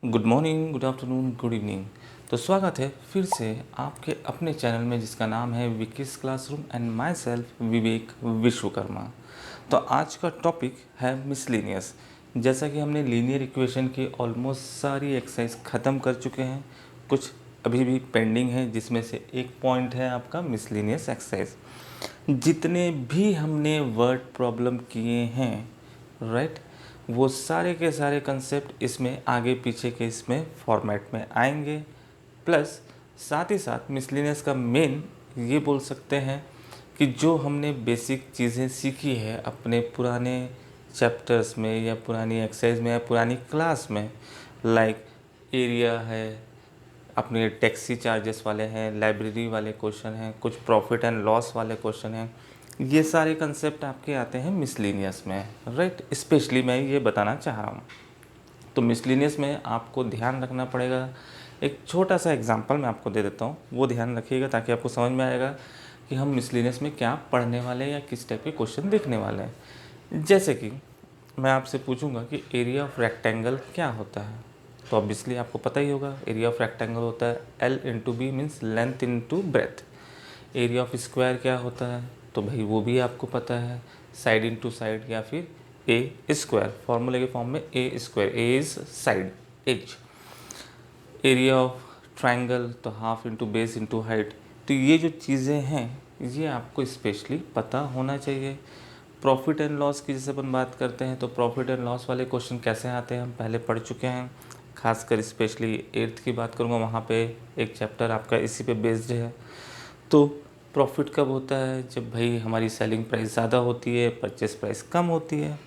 Good morning, good afternoon, good evening. तो स्वागत है फिर से आपके अपने चैनल में जिसका नाम है Vicky's classroom and myself Vivek Vishwakarma. तो आज का टॉपिक है मिसलिनियस। जैसा कि हमने लीनियर इक्वेशन की ऑलमोस्ट सारी एक्सरसाइज ख़त्म कर चुके हैं, कुछ अभी भी पेंडिंग है जिसमें से एक पॉइंट है आपका मिसलिनियस एक्सरसाइज। जितने भी हमने वर्ड प्रॉब्लम किए हैं राइट, वो सारे के सारे कंसेप्ट इसमें आगे पीछे के इसमें फॉर्मेट में आएंगे। प्लस साथ ही साथ मिसलिनियस का मेन ये बोल सकते हैं कि जो हमने बेसिक चीज़ें सीखी है अपने पुराने चैप्टर्स में या पुरानी एक्सरसाइज में या पुरानी क्लास में, लाइक एरिया है, अपने टैक्सी चार्जेस वाले हैं, लाइब्रेरी वाले क्वेश्चन हैं, कुछ प्रॉफिट एंड लॉस वाले क्वेश्चन हैं, ये सारे कंसेप्ट आपके आते हैं मिसलिनियस में राइट। स्पेशली मैं ये बताना चाह रहा हूँ। तो मिसलिनियस में आपको ध्यान रखना पड़ेगा। एक छोटा सा एग्जांपल मैं आपको दे देता हूँ, वो ध्यान रखिएगा ताकि आपको समझ में आएगा कि हम मिसलिनियस में क्या पढ़ने वाले हैं या किस टाइप के क्वेश्चन देखने वाले हैं। जैसे कि मैं आपसे पूछूंगा कि एरिया ऑफ रेक्टेंगल क्या होता है, तो ऑब्वियसली आपको पता ही होगा एरिया ऑफ रेक्टेंगल होता है L into b means length into breadth. Area of square क्या होता है, तो भाई वो भी आपको पता है, साइड इंटू साइड या फिर ए स्क्वायर, फॉर्मूले के फॉर्म में A square, A is side edge. Area of triangle तो half into base into height. तो ये जो चीज़ें हैं ये आपको स्पेशली पता होना चाहिए। प्रॉफिट एंड लॉस की जैसे अपन बात करते हैं तो प्रॉफिट एंड लॉस वाले क्वेश्चन कैसे आते हैं हम पहले पढ़ चुके हैं। खासकर स्पेशली 8th की बात करूँगा, वहाँ पे एक चैप्टर आपका इसी पे बेस्ड है। तो प्रॉफिट कब होता है, जब भाई हमारी सेलिंग प्राइस ज़्यादा होती है, परचेस प्राइस कम होती है।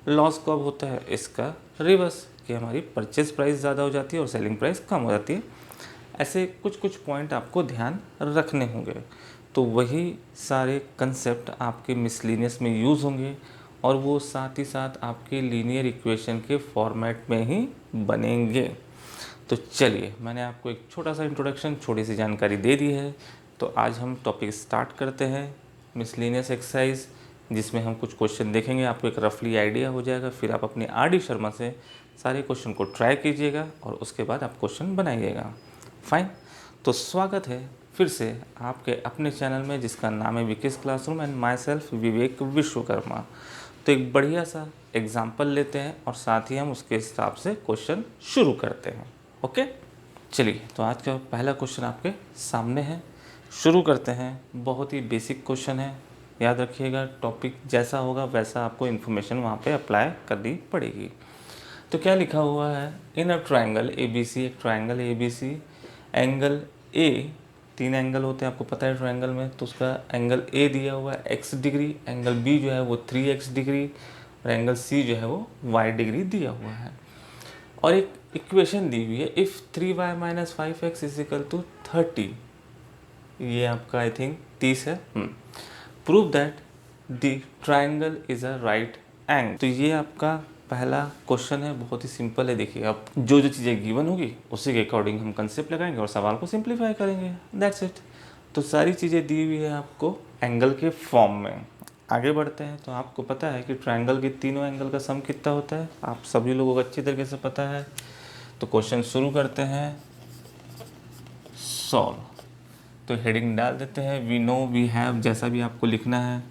लॉस कब होता है, इसका रिवर्स, कि हमारी परचेस प्राइस ज़्यादा हो जाती है और सेलिंग प्राइस कम हो जाती है। ऐसे कुछ कुछ पॉइंट आपको ध्यान रखने होंगे। तो वही सारे कंसेप्ट आपके मिसलिनियस में यूज़ होंगे और वो साथ ही साथ आपके लीनियर इक्वेशन के फॉर्मेट में ही बनेंगे। तो चलिए, मैंने आपको एक छोटा सा इंट्रोडक्शन, छोटी सी जानकारी दे दी है। तो आज हम टॉपिक स्टार्ट करते हैं मिसलिनियस एक्सरसाइज, जिसमें हम कुछ क्वेश्चन देखेंगे, आपको एक रफली आइडिया हो जाएगा। फिर आप अपने RD शर्मा से सारे क्वेश्चन को ट्राई कीजिएगा और उसके बाद आप क्वेश्चन बनाइएगा। फाइन। तो स्वागत है फिर से आपके अपने चैनल में जिसका नाम है Vicky's classroom and myself Vivek Vishwakarma. तो एक बढ़िया सा एग्जाम्पल लेते हैं और साथ ही हम उसके हिसाब से क्वेश्चन शुरू करते हैं। ओके, चलिए। तो आज का पहला क्वेश्चन आपके सामने है, शुरू करते हैं। बहुत ही बेसिक क्वेश्चन है, याद रखिएगा टॉपिक जैसा होगा वैसा आपको इन्फॉर्मेशन वहाँ पे अप्लाई करनी पड़ेगी। तो क्या लिखा हुआ है, इन अ ट्राइंगल ABC, एक triangle ABC, angle A, 3 angle होते हैं आपको पता है ट्राइंगल में, तो उसका एंगल A दिया हुआ है x डिग्री, एंगल B जो है वो 3x डिग्री और एंगल C जो है वो y डिग्री दिया हुआ है। और एक इक्वेशन दी हुई है, if 3y minus 5x is equal to 30, ये आपका आई थिंक 30 है। Prove that the triangle is a right angle. तो ये आपका पहला क्वेश्चन है, बहुत ही सिंपल है। देखिए, आप जो जो चीज़ें गिवन होगी उसी के अकॉर्डिंग हम कंसेप्ट लगाएंगे और सवाल को सिंप्लीफाई करेंगे, दैट्स इट। तो सारी चीज़ें दी हुई है आपको एंगल के फॉर्म में। आगे बढ़ते हैं। तो आपको पता है कि ट्राइंगल के तीनों एंगल का सम कितना होता है, आप सभी लोगों को अच्छी तरीके से पता है। तो क्वेश्चन शुरू करते हैं, सॉल्व। तो हेडिंग डाल देते हैं, वी नो वी हैव, जैसा भी आपको लिखना है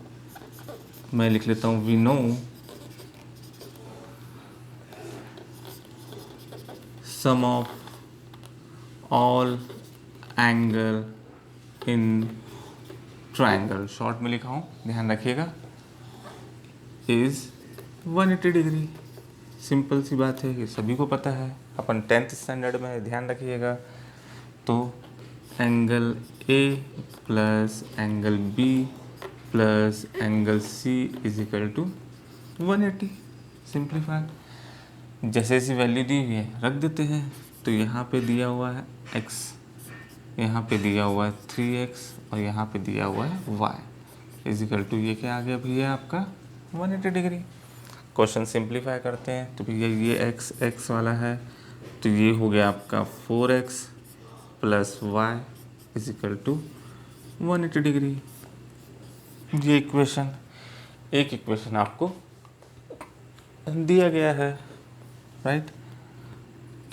मैं लिख लेता हूँ, we know sum of all angle in triangle, short में लिखा हूँ ध्यान रखिएगा, इज 180 डिग्री। सिंपल सी बात है, ये सभी को पता है, अपन 10th स्टैंडर्ड में है, ध्यान रखिएगा। तो angle A plus angle B plus angle C is equal to 180। Simplify, जैसे ऐसी वैल्यू दी हुई है रख देते हैं। तो यहाँ पे दिया हुआ है x, यहाँ पे दिया हुआ है 3x और यहाँ पे दिया हुआ है y इज इक्वल टू, ये क्या आ गया भैया आपका 180 डिग्री। क्वेश्चन सिंप्लीफाई करते हैं तो भैया ये x वाला है, तो ये हो गया आपका 4x plus y is equal to 180 degree. ये इक्वेशन, एक इक्वेशन आपको दिया गया है राइट।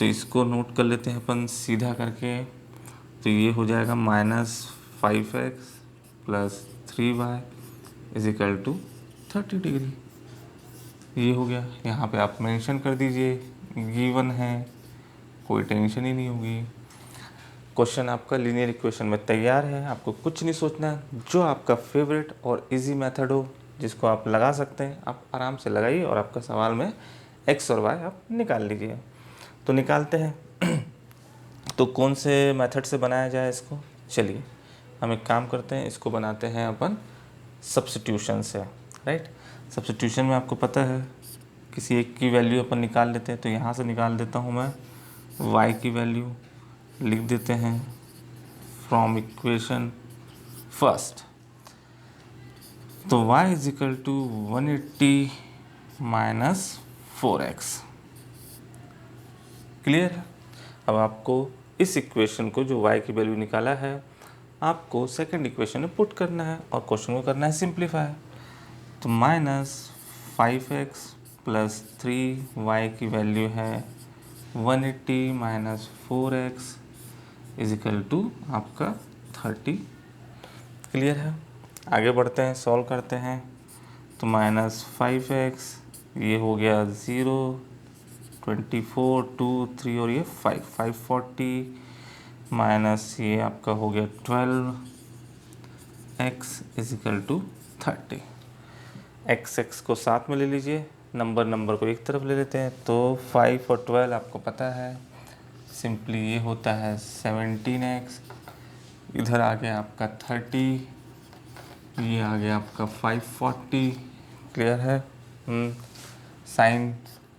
तो इसको नोट कर लेते हैं अपन सीधा करके। तो ये हो जाएगा -5x plus 3y is equal to 30 degree. ये हो गया। यहाँ पे आप मेंशन कर दीजिए, गिवन है, कोई टेंशन ही नहीं होगी। क्वेश्चन आपका लीनियर इक्वेशन में तैयार है। आपको कुछ नहीं सोचना, जो आपका फेवरेट और इजी मेथड हो जिसको आप लगा सकते हैं आप आराम से लगाइए और आपका सवाल में x और y आप निकाल लीजिए। तो निकालते हैं। तो कौन से मेथड से बनाया जाए इसको, चलिए हम एक काम करते हैं, इसको बनाते हैं अपन सब्स्टिट्यूशन से, राइट। सब्स्टिट्यूशन में आपको पता है किसी एक की वैल्यू अपन निकाल लेते हैं। तो यहाँ से निकाल देता हूँ मैं y की वैल्यू, लिख देते हैं फ्रॉम इक्वेशन फर्स्ट। तो y is equal to 180 minus 4x। Clear है। अब आपको इस इक्वेशन को जो y की वैल्यू निकाला है आपको सेकंड इक्वेशन में पुट करना है और क्वेश्चन को करना है सिंप्लीफाई। तो -5x प्लस 3y की वैल्यू है 180 minus 4x is equal to आपका 30। क्लियर है। आगे बढ़ते हैं, सॉल्व करते हैं। तो -5x, ये हो गया 0, 24, 2, 3 और ये 540 माइनस ये आपका हो गया 12x is equal to 30। x को साथ में ले लीजिए, नंबर को एक तरफ ले लेते हैं। तो 5 और 12 आपको पता है, सिंपली ये होता है 17x। इधर आ गया आपका 30, ये आ गया आपका 540। क्लियर है। साइन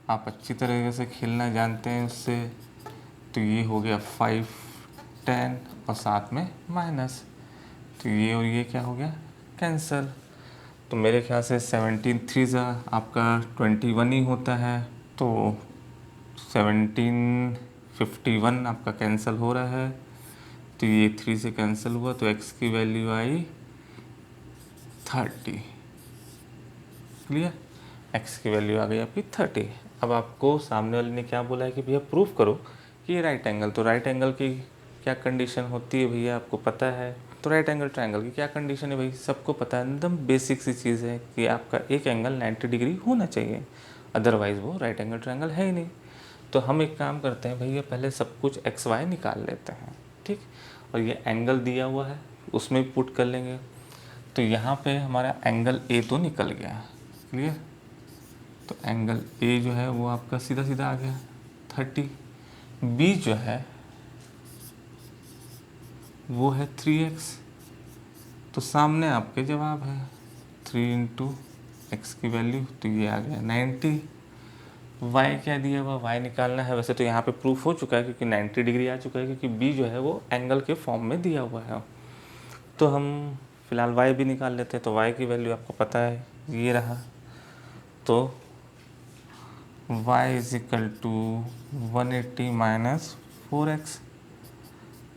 आप अच्छी तरीके से खेलना जानते हैं उससे। तो ये हो गया 5, 10 और साथ में माइनस। तो ये और ये क्या हो गया, कैंसल। तो मेरे ख्याल से 17 3 आपका 21 ही होता है। तो 17 51 आपका कैंसिल हो रहा है। तो ये 3 से कैंसिल हुआ, तो x की वैल्यू आई 30। क्लियर। x की वैल्यू आ गई आपकी 30। अब आपको सामने वाले ने क्या बोला है कि भैया प्रूफ करो कि ये राइट एंगल। तो राइट एंगल की क्या कंडीशन होती है भैया, आपको पता है। तो राइट एंगल ट्रायंगल की क्या कंडीशन है भाई, सबको पता है। एकदम बेसिक सी चीज़ है कि आपका एक एंगल 90 डिग्री होना चाहिए, अदरवाइज़ वो राइट एंगल ट्रायंगल है ही नहीं। तो हम एक काम करते हैं भैया, पहले सब कुछ एक्स वाई निकाल लेते हैं, ठीक। और ये एंगल दिया हुआ है उसमें पुट कर लेंगे। तो यहाँ पे हमारा एंगल ए तो निकल गया, क्लियर। तो एंगल ए जो है वो आपका सीधा सीधा आ गया 30। बी जो है वो है 3x। तो सामने आपके जवाब है 3 इंटू एक्स की वैल्यू, तो ये आ गया 90। y क्या दिया हुआ, y निकालना है। वैसे तो यहाँ पे प्रूफ हो चुका है क्योंकि 90 डिग्री आ चुका है, क्योंकि b जो है वो एंगल के फॉर्म में दिया हुआ है। तो हम फिलहाल y भी निकाल लेते हैं। तो y की वैल्यू आपको पता है, ये रहा। तो y is equal to 180 minus 4x।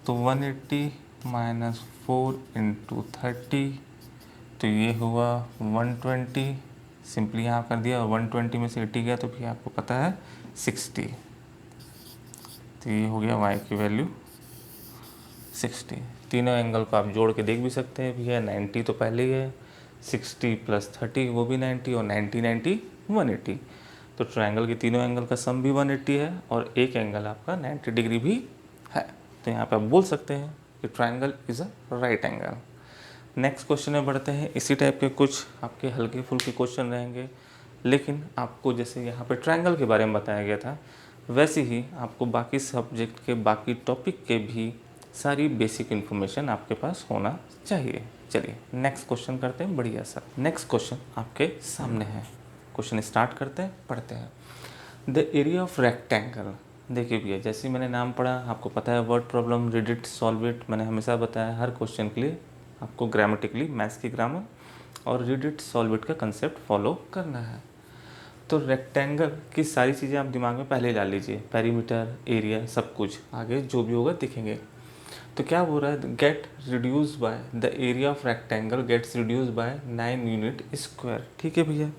तो 180 माइनस 4 इंटू 30, तो ये हुआ 120। सिंपली यहाँ कर दिया और 120 में से 80 गया तो फिर आपको पता है 60। तो ये हो गया y की वैल्यू 60। तीनों एंगल को आप जोड़ के देख भी सकते हैं भैया, 90 तो पहले ही है, 60 प्लस 30 वो भी 90 और 90 90 180। तो ट्रायंगल के तीनों एंगल का सम भी 180 है और एक एंगल आपका 90 डिग्री भी है। तो यहाँ पे आप बोल सकते हैं कि triangle is a right angle. Next question में बढ़ते हैं। इसी टाइप के कुछ आपके हल्के फुल्के क्वेश्चन रहेंगे, लेकिन आपको जैसे यहाँ पे ट्रायंगल के बारे में बताया गया था वैसे ही आपको बाकी सब्जेक्ट के बाकी टॉपिक के भी सारी बेसिक इन्फॉर्मेशन आपके पास होना चाहिए। चलिए नेक्स्ट क्वेश्चन करते हैं, बढ़िया सा। नेक्स्ट क्वेश्चन आपके सामने है। क्वेश्चन स्टार्ट करते हैं, पढ़ते हैं। The area of rectangle. देखिए भैया, जैसे मैंने नाम पढ़ा, आपको पता है word problem, read it, solve it. मैंने हमेशा बताया हर क्वेश्चन के लिए आपको ग्रामेटिकली मैथ्स की ग्रामर और रीड इट सॉल्व इट का कंसेप्ट फॉलो करना है। तो रेक्टेंगल की सारी चीज़ें आप दिमाग में पहले डाल लीजिए, पेरीमीटर, एरिया, सब कुछ आगे जो भी होगा दिखेंगे। तो क्या बोल रहा है, get reduce by the area of rectangle gets reduce by 9 unit square. ठीक है भैया।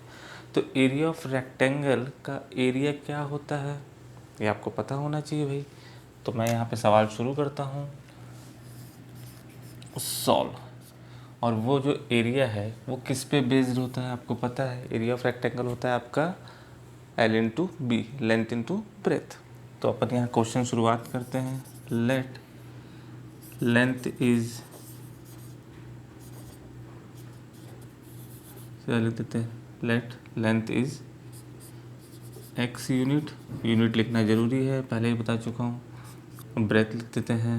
तो एरिया ऑफ रेक्टेंगल का एरिया क्या होता है, ये आपको पता होना चाहिए भाई। तो मैं यहाँ पे सवाल शुरू करता हूँ, सॉल्व। और वो जो एरिया है वो किस पे बेस्ड होता है आपको पता है, एरिया ऑफ रेक्टेंगल होता है आपका L into b, length into breadth. तो अपन यहाँ क्वेश्चन शुरुआत करते हैं। लेट लेंथ इज, लिख देते हैं, late length is x unit, unit लिखना ज़रूरी है, पहले ही बता चुका हूँ। ब्रेथ लिख देते हैं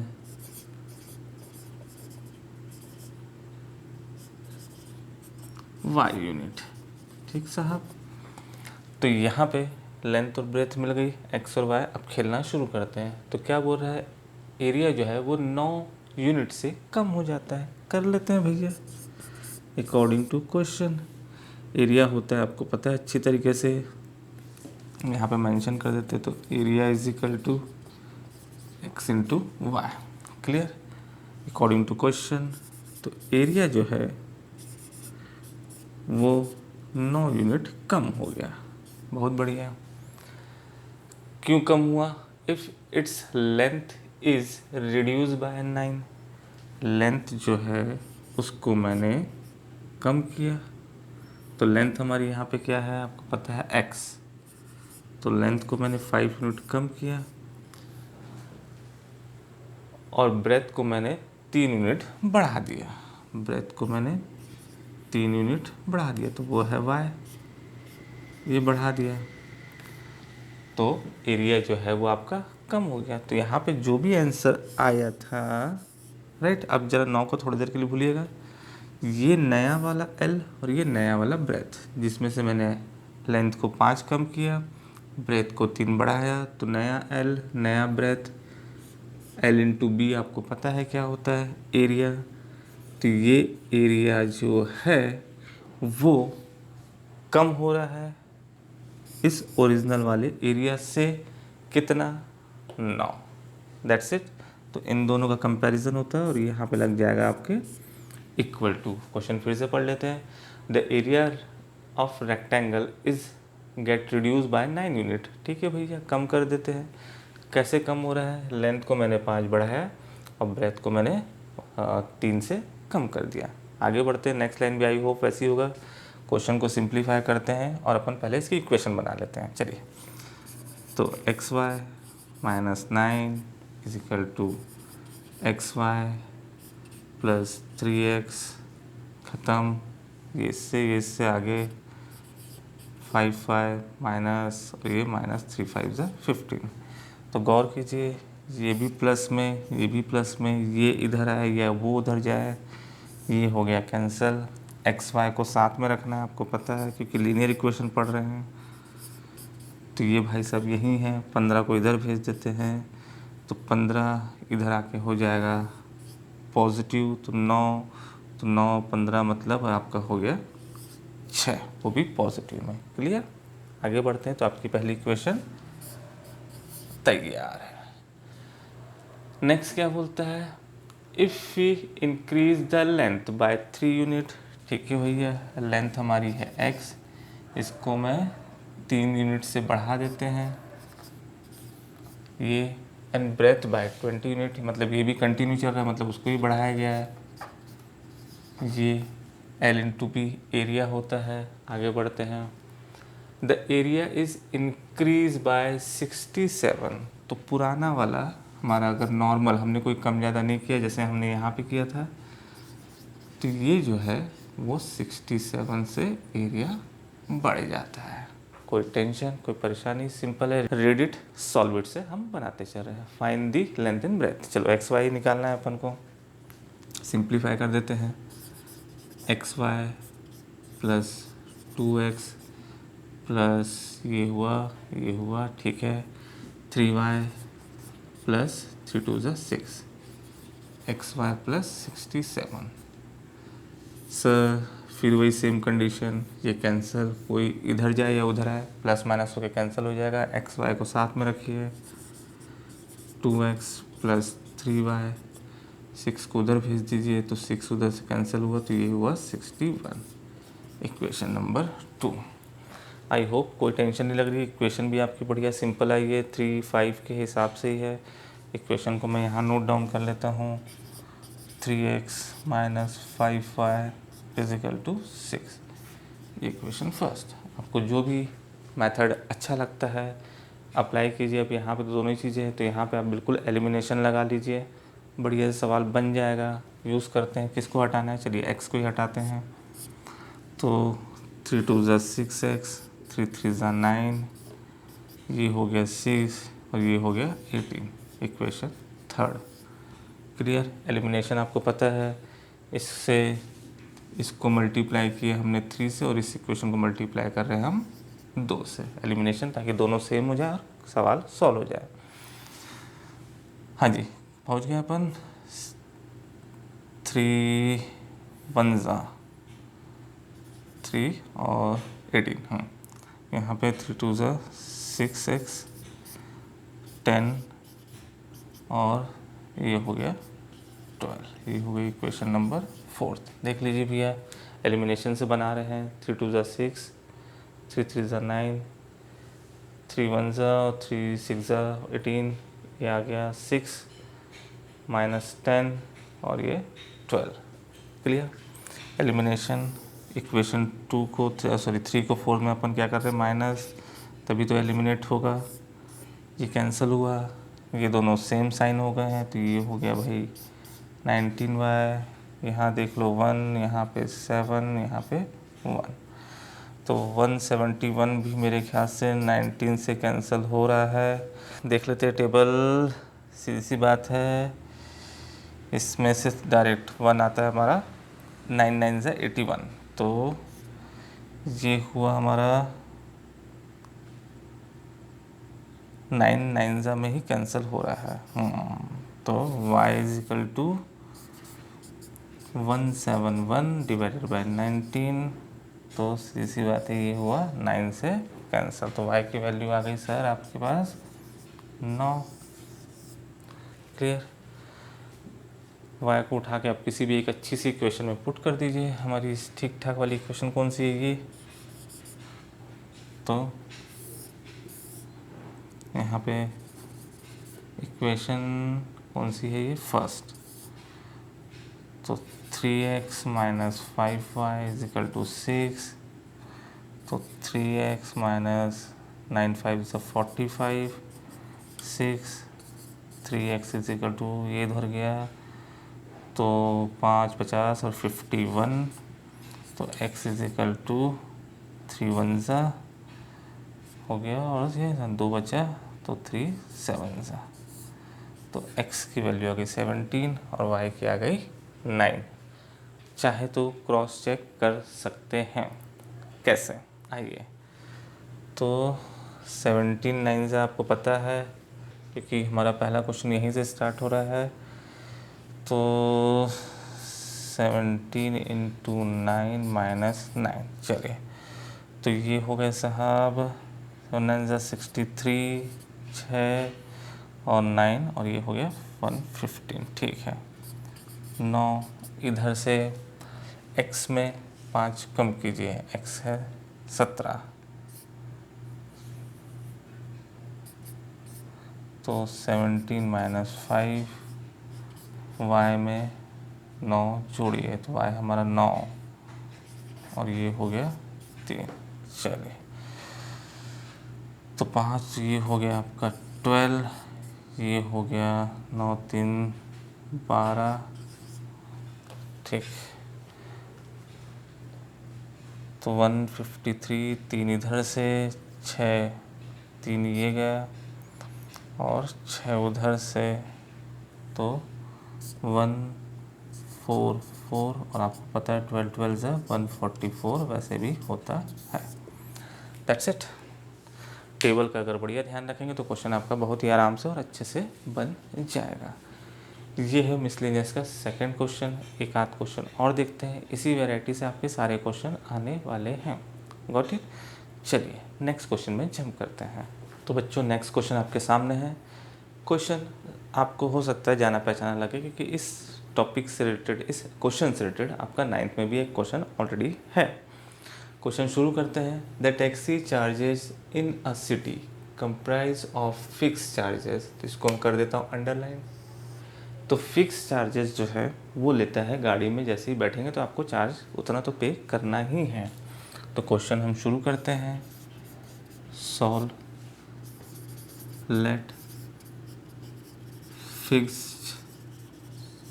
y यूनिट। ठीक साहब। तो यहाँ पे लेंथ और ब्रेथ मिल गई, x और y। अब खेलना शुरू करते हैं। तो क्या बोल रहा है, एरिया जो है वो 9 यूनिट से कम हो जाता है। कर लेते हैं भैया अकॉर्डिंग टू क्वेश्चन। एरिया होता है आपको पता है अच्छी तरीके से, यहाँ पे मेंशन कर देते। तो area is equal to x into y. Clear, according to question. तो एरिया जो है वो 9 यूनिट कम हो गया। बहुत बढ़िया। क्यों कम हुआ? If its length is reduce by 9, length जो है उसको मैंने कम किया। तो लेंथ हमारी यहाँ पे क्या है आपको पता है x, तो लेंथ को मैंने 5 यूनिट कम किया और ब्रेथ को मैंने 3 यूनिट बढ़ा दिया। ब्रेथ को मैंने 3 यूनिट बढ़ा दिया, तो वो है y, ये बढ़ा दिया। तो एरिया जो है वो आपका कम हो गया। तो यहाँ पे जो भी आंसर आया था, राइट। अब जरा 9 को थोड़ी देर के लिए भूलिएगा। ये नया वाला L और ये नया वाला ब्रेथ, जिसमें से मैंने लेंथ को 5 कम किया, ब्रेथ को 3 बढ़ाया, तो नया L नया ब्रेथ। L इंटू बी आपको पता है क्या होता है, एरिया। तो ये एरिया जो है वो कम हो रहा है इस ओरिजिनल वाले एरिया से। कितना? 9। That's it. तो इन दोनों का कंपैरिजन होता है और यहाँ पे लग जाएगा आपके इक्वल टू। क्वेश्चन फिर से पढ़ लेते हैं। The area of rectangle is get reduce by 9 unit. ठीक है भैया, कम कर देते हैं। कैसे कम हो रहा है? लेंथ को मैंने 5 बढ़ाया और ब्रेथ को मैंने 3 से कम कर दिया। आगे बढ़ते हैं, नेक्स्ट लाइन भी आई होप वैसी होगा। क्वेश्चन को सिंप्लीफाई करते हैं और अपन पहले इसकी इक्वेशन बना लेते हैं। चलिए, तो x y minus 9 is equal to x y plus 3x, ख़त्म। ये इससे आगे 5 माइनस, और ये माइनस 3 5 ज़ा 15। तो गौर कीजिए, ये भी प्लस में, ये भी प्लस में, ये इधर आए या वो उधर जाए, ये हो गया कैंसिल। एक्स वाई को साथ में रखना है, आपको पता है क्योंकि लीनियर इक्वेशन पढ़ रहे हैं। तो ये भाई सब यही हैं। 15 को इधर भेज देते हैं, तो 15 इधर आके हो जाएगा पॉजिटिव। तो 9 15 मतलब आपका हो गया 6, वो भी पॉजिटिव में। क्लियर। आगे बढ़ते हैं। तो आपकी पहली इक्वेशन तैयार है। नेक्स्ट क्या बोलता है, if we increase the length by 3 unit. ठीक है भैया, लेंथ हमारी है x, इसको मैं 3 यूनिट से बढ़ा देते हैं। ये एंड ब्रेथ बाय 20 यूनिट, मतलब ये भी कंटिन्यू चल रहा है, मतलब उसको भी बढ़ाया गया है। ये L इंटू बी एरिया होता है। आगे बढ़ते हैं। The area is increase by 67। तो पुराना वाला हमारा अगर नॉर्मल, हमने कोई कम ज़्यादा नहीं किया जैसे हमने यहाँ पे किया था, तो ये जो है वो 67 से एरिया बढ़ जाता है। कोई टेंशन, कोई परेशानी, सिंपल है। रीड इट, सॉल्व इट से हम बनाते चल रहे हैं। Find the length in breadth. चलो एक्स वाई निकालना है अपन को, सिंप्लीफाई कर देते हैं। X y plus 2x plus ये हुआ ठीक है, 3y प्लस 3 2 ज़ा 6, एक्स वाई प्लस 67। सर फिर वही सेम कंडीशन, ये कैंसिल, कोई इधर जाए या उधर आए, प्लस माइनस होकर कैंसिल हो जाएगा। एक्स वाई को साथ में रखिए, 2x प्लस 3y, 6 को उधर भेज दीजिए, तो 6 उधर से कैंसिल हुआ, तो ये हुआ 61। Equation number 2। आई होप कोई टेंशन नहीं लग रही। इक्वेशन भी आपकी बढ़िया सिंपल आई है, 3, 5 के हिसाब से ही है। इक्वेशन को मैं यहाँ नोट डाउन कर लेता हूँ, 3x minus 5y is equal to 6, ये इक्वेशन फर्स्ट। आपको जो भी मेथड अच्छा लगता है अप्लाई कीजिए। अब यहाँ पे तो दोनों ही चीज़ें हैं, तो यहाँ पे आप बिल्कुल एलिमिनेशन लगा लीजिए, बढ़िया से सवाल बन जाएगा। यूज़ करते हैं, किसको हटाना है, चलिए x को ही हटाते हैं। तो 3 2 ज़ा 6x, 3 3 ज़ा 9, ये हो गया 6 और ये हो गया 18, इक्वेशन थर्ड। क्लियर। एलिमिनेशन आपको पता है, इससे इसको मल्टीप्लाई किया हमने 3 से और इस इक्वेशन को मल्टीप्लाई कर रहे हैं हम 2 से। एलिमिनेशन, ताकि दोनों सेम हो जाए और सवाल सॉल्व हो जाए। हाँ जी, पहुँच गए अपन। 3 1 ज़ा 3 और 18, हाँ यहाँ पे 3 2 ज़ा 6x 10 और ये हो गया 12, ये हो गई इक्वेशन नंबर फोर्थ। देख लीजिए भैया, एलिमिनेशन से बना रहे हैं। 3 2 ज़ा 6, 3 3 ज़ा 9, 3 1 ज़ा और 3 6 ज़ा 18, ये आ गया 6 माइनस 10 और ये 12। क्लियर। एलिमिनेशन, इक्वेशन 2 को 3 को 4 में अपन क्या कर रहे हैं, माइनस, तभी तो एलिमिनेट होगा। ये कैंसिल हुआ, ये दोनों सेम साइन हो गए हैं, तो ये हो गया भाई 19y, यहाँ देख लो 1, यहाँ पे 7, यहाँ पे 1, तो 171 भी मेरे ख्याल से 19 से कैंसिल हो रहा है। देख लेते हैं टेबल, सीधी सी बात है, इसमें से डायरेक्ट 1 आता है हमारा, 9 9 से 81, तो ये हुआ हमारा 9 9 ज़ा में ही कैंसिल हो रहा है। तो y is equal to 171 divided by 19, तो सीधी सी बात है, ये हुआ 9 से कैंसिल। तो y की वैल्यू आ गई सर आपके पास 9। क्लियर। y को उठा के आप किसी भी एक अच्छी सी इक्वेशन में पुट कर दीजिए। हमारी ठीक ठाक वाली इक्वेशन कौन सी है ये, तो यहाँ पे इक्वेशन कौन सी है ये, फर्स्ट। तो 3x minus 5y is equal to 6, तो 3x माइनस 9 5 ज़ा 45, 6, 3x इज इक्वल टू, ये इधर गया तो 5 50 और 51, तो x इज इक्वल टू 3 1 ज़ा हो गया और ये 2 बचा, तो 3 7 ज़ा, तो x की वैल्यू आ गई 17 और y की आ गई 9। चाहे तो क्रॉस चेक कर सकते हैं, कैसे, आइए। तो 17 9 ज़ा आपको पता है, क्योंकि हमारा पहला क्वेश्चन यहीं से स्टार्ट हो रहा है। तो 17 इंटू 9 माइनस 9, चलिए, तो ये हो गए साहब 9 ज़ा 63, 6 और 9 और ये हो गया 115, ठीक है। 9 इधर से x में 5 कम कीजिए, x है 17, तो 17 माइनस 5, y में 9 जोड़िए, तो y हमारा 9 और ये हो गया 3, चलिए, तो 5, ये हो गया आपका 12, ये हो गया 9 3 12, ठीक, तो 153, 3 इधर से, 6 3 ये गया और 6 उधर से, तो 1 4 4 और आपको पता है 12 12 ज़ा 144 वैसे भी होता है। That's it. टेबल का अगर बढ़िया ध्यान रखेंगे तो क्वेश्चन आपका बहुत ही आराम से और अच्छे से बन जाएगा। ये है मिसलेनियस का सेकंड क्वेश्चन। एक आध क्वेश्चन और देखते हैं, इसी वैरायटी से आपके सारे क्वेश्चन आने वाले हैं। Got it. चलिए नेक्स्ट क्वेश्चन में जंप करते हैं। तो बच्चों नेक्स्ट क्वेश्चन आपके सामने है। क्वेश्चन आपको हो सकता है जाना पहचाना लगे, क्योंकि इस टॉपिक से रिलेटेड, इस क्वेश्चन से रिलेटेड आपका 9th में भी एक क्वेश्चन ऑलरेडी है। क्वेश्चन शुरू करते हैं। The taxi charges in a city comprise of fix charges, तो इसको हम कर देता हूँ अंडरलाइन। तो फिक्स चार्जेस जो है वो लेता है गाड़ी में, जैसे ही बैठेंगे तो आपको चार्ज उतना तो पे करना ही है। तो क्वेश्चन हम शुरू करते हैं। Solve let fixed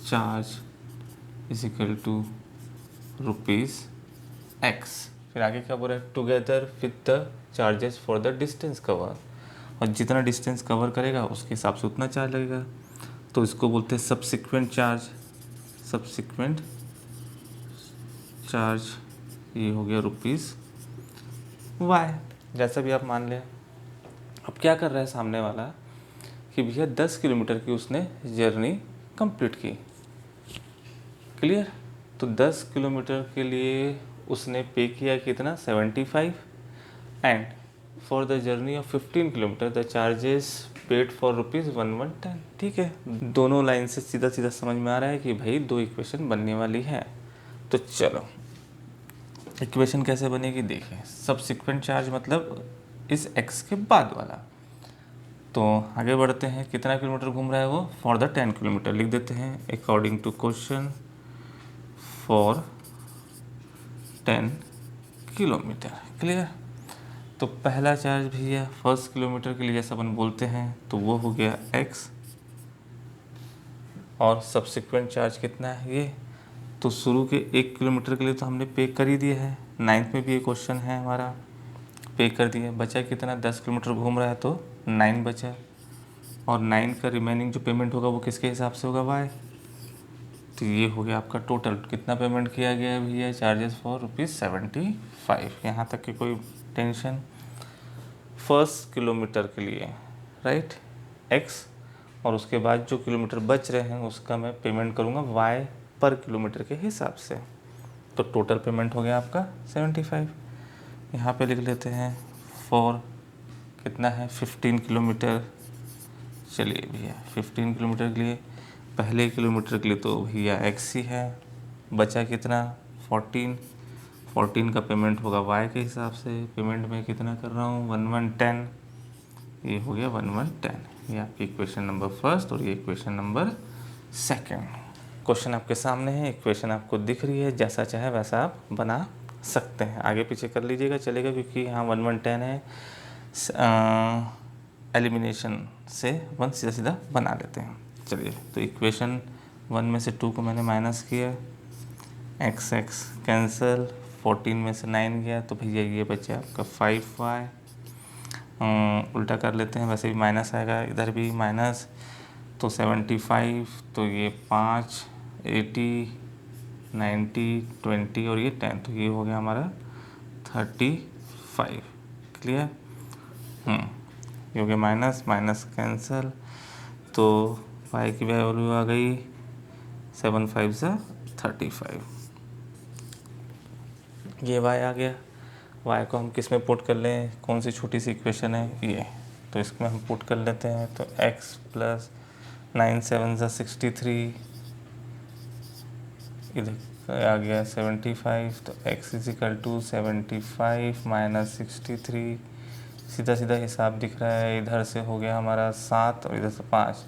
charge is equal to ₹x। फिर आगे क्या बोल रहा है, together with the charges for the distance cover, और जितना डिस्टेंस कवर करेगा उसके हिसाब से उतना चार्ज लगेगा। तो इसको बोलते हैं सब्सिक्वेंट चार्ज। सब्सिक्वेंट चार्ज ये हो गया ₹y, जैसा भी आप मान लें। अब क्या कर रहा है सामने वाला कि भैया 10 किलोमीटर की उसने जर्नी कंप्लीट की। क्लियर। तो 10 किलोमीटर के लिए उसने पे किया कितना, 75, and for the journey of 15 kilometre the charges paid for ₹110। ठीक है, दोनों लाइन से सीधा सीधा समझ में आ रहा है कि भाई दो इक्वेशन बनने वाली है। तो चलो इक्वेशन कैसे बनेगी देखें। सब्सिक्वेंट चार्ज मतलब इस x के बाद वाला। तो आगे बढ़ते हैं, कितना किलोमीटर घूम रहा है वो, फॉर द 10 किलोमीटर लिख देते हैं according to question for 10 kilometre. Clear. तो पहला चार्ज भैया फर्स्ट किलोमीटर के लिए जैसा अपन बोलते हैं तो वो हो गया x, और सब्सिक्वेंट चार्ज कितना है ये, तो शुरू के 1 किलोमीटर के लिए तो हमने पे कर ही दिया है। 9th में भी ये क्वेश्चन है हमारा, पे कर दिया। बचा कितना, 10 किलोमीटर घूम रहा है तो 9 बचा, और 9 का रिमेनिंग जो पेमेंट होगा वो किसके हिसाब से होगा, y। तो ये हो गया आपका टोटल, कितना पेमेंट किया गया है भैया, चार्जेस फॉर ₹75। यहाँ तक की कोई टेंशन। फर्स्ट किलोमीटर के लिए राइट x, और उसके बाद जो किलोमीटर बच रहे हैं उसका मैं पेमेंट करूँगा y पर किलोमीटर के हिसाब से। तो टोटल पेमेंट हो गया आपका 75। यहाँ पे लिख लेते हैं फॉर कितना है 15 किलोमीटर। चलिए भैया 15 किलोमीटर के लिए, पहले किलोमीटर के लिए तो भैया x ही है, बचा कितना 14 का पेमेंट होगा y के हिसाब से। पेमेंट में कितना कर रहा हूँ 1110, ये हो गया 1110। ये आपकी इक्वेशन नंबर फर्स्ट और ये इक्वेशन नंबर सेकंड। क्वेश्चन आपके सामने है, इक्वेशन आपको दिख रही है, जैसा चाहे वैसा आप बना सकते हैं, आगे पीछे कर लीजिएगा चलेगा, क्योंकि यहाँ 1110 है। एलिमिनेशन से 1 सीधा सीधा बना लेते हैं। चलिए तो इक्वेशन 1 में से 2 को मैंने माइनस किया, x कैंसिल, 14 में से 9 गया तो भैया ये बचा आपका 5y। उल्टा कर लेते हैं, वैसे भी माइनस आएगा, इधर भी माइनस, तो 75, तो ये 5, 80, 90, 20 और ये 10, तो ये हो गया हमारा 35। क्लियर। ये हो गया माइनस माइनस कैंसिल, तो y की वैल्यू आ गई 7 5 सा 35। ये y आ गया। y को हम किस में पुट कर लें, कौन सी छोटी सी इक्वेशन है ये, तो इसमें हम पुट कर लेते हैं। तो x प्लस 9 7 सा 63, इधर आ गया 75, तो x is equal to 75 minus 63। सीधा सीधा हिसाब दिख रहा है, इधर से हो गया हमारा 7 और इधर से 5,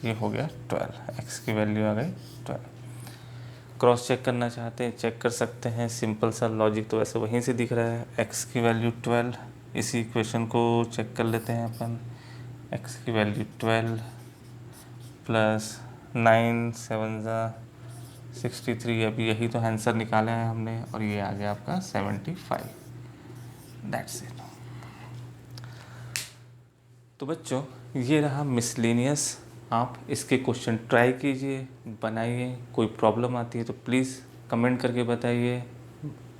ये हो गया 12। x की वैल्यू आ गई 12। क्रॉस चेक करना चाहते हैं चेक कर सकते हैं, सिंपल सा लॉजिक तो वैसे वहीं से दिख रहा है। x की वैल्यू 12, इसी इक्वेशन को चेक कर लेते हैं अपन। x की वैल्यू 12 प्लस 9 7 ज़ा 63, अभी यही तो आंसर निकाला है हमने, और ये आ गया आपका 75। That's it. तो बच्चों ये रहा मिसलेनियस, आप इसके क्वेश्चन ट्राई कीजिए, बनाइए। कोई प्रॉब्लम आती है तो प्लीज़ कमेंट करके बताइए,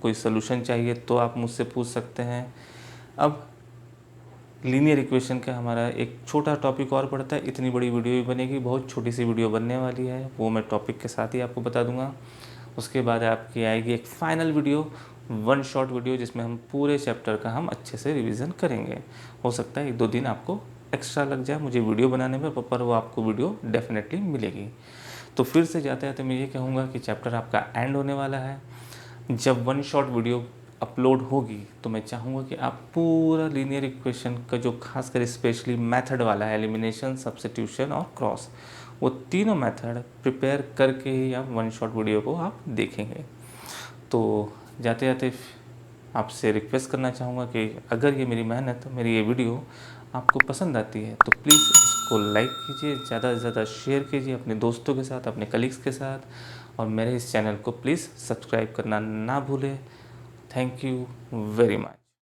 कोई सलूशन चाहिए तो आप मुझसे पूछ सकते हैं। अब लीनियर इक्वेशन का हमारा एक छोटा टॉपिक और पड़ता है, इतनी बड़ी वीडियो भी बनेगी, बहुत छोटी सी वीडियो बनने वाली है, वो मैं टॉपिक के साथ ही आपको बता दूंगा। उसके बाद आपकी आएगी एक फाइनल वीडियो, 1 शॉट वीडियो, जिसमें हम पूरे चैप्टर का हम अच्छे से रिवीजन करेंगे। हो सकता है 1-2 दिन आपको एक्स्ट्रा लग जाए मुझे वीडियो बनाने में, पर वो आपको वीडियो डेफिनेटली मिलेगी। तो फिर से जाते जाते मैं ये कहूँगा कि चैप्टर आपका एंड होने वाला है। जब 1 शॉट वीडियो अपलोड होगी तो मैं चाहूँगा कि आप पूरा लीनियर इक्वेशन का जो खासकर स्पेशली मेथड वाला है, एलिमिनेशन, सब्स्टिट्यूशन और क्रॉस, वो तीनों मेथड प्रिपेयर करके ही आप वन शॉट वीडियो को आप देखेंगे। तो जाते जाते आपसे रिक्वेस्ट करना चाहूँगा कि अगर ये मेरी मेहनत, मेरी ये वीडियो आपको पसंद आती है तो प्लीज़ इसको लाइक कीजिए, ज़्यादा से ज़्यादा शेयर कीजिए अपने दोस्तों के साथ, अपने कलीग्स के साथ, और मेरे इस चैनल को प्लीज़ सब्सक्राइब करना ना भूलें। Thank you very much.